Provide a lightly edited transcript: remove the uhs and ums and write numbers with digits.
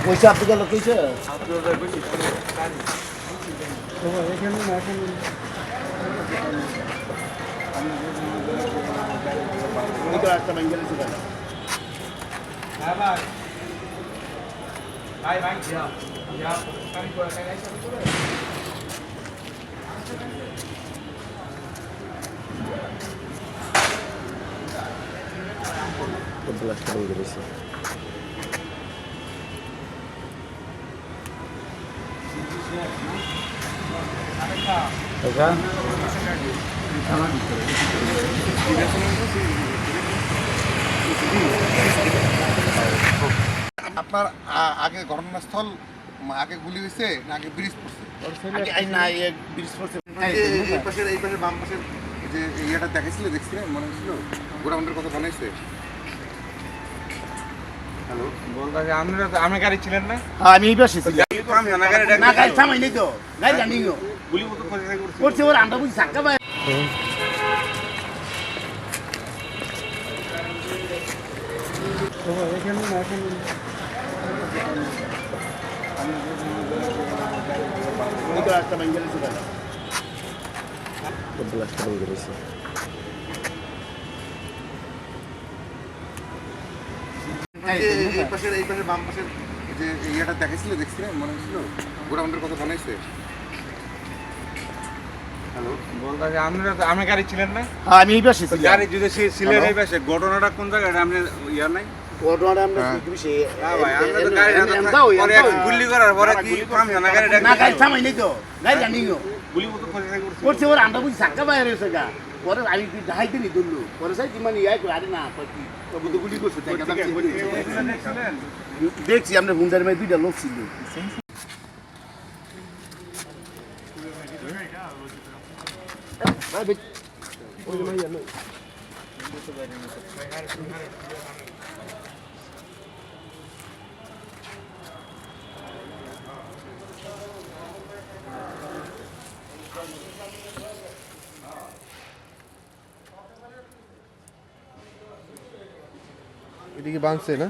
পয়সা আপনি গেল কইছে এখানে না এখন একটা বেঙ্গল ছিল হ্যাঁ ভাই ভাই ভাই ইয়া কারি করে কাই সব করে তো ব্লাস্ট করে দিয়েছে আপনার আগে ঘটনাস্থল আগে গুলি হয়েছে না আগে ব্রিজ পড়ছে? ব্রিজ পড়ছে এই পাশের বাম পাশের যে ইয়েটা দেখেছিল দেখছিলেন মনে হচ্ছিল গোডাউনের কথা মনে হয়েছে? হ্যালো বলতে আপনারা তো আমি গাড়ি ছিলেন না? আমি এই পাশে ছিলাম না গাড়ি থামাই নাই তো গাড়ি রানিং গুলি মতো করছে ওর আমরা বুঝি ধাক্কা পাই এখানে না এখন একটা বেঙ্গল ছিল তো ব্লাস্ট করে দিয়েছে এই পাশের বাম পাশের যে ইয়েটা দেখেছিল দেখছিলেন মনে হচ্ছিল গোডাউনের কথা মনে হয়েছে? হ্যালো বলতে আপনারা তো আমি গাড়ি ছিলেন না? আমি এই পাশে ছিলাম গাড়ি যদি ছিলেন এই পাশে ঘটনাটা কোন জায়গায় আপনি ইয়া নাই? ঘটনাটা আমরা কি বিষয়ে ভাই আমরা তো গাড়ি পরে গুলি করার পরে কি কাম জানা গাড়ি না গাড়ি থামাই নাই তো গাড়ি রানিং গুলি মতো করছে ওর আমরা বুঝি ধাক্কা পাই রয়েছে গা পরে আমি ঢাইতে নি ধরলো পরে সাই মানে ইয়াই করে আরে না কি তবু তো গুলি করছে দেখছি আমরা হুন্ডার মেয়ে দুইটা লোক ছিল এদিকে বাঁধছে না?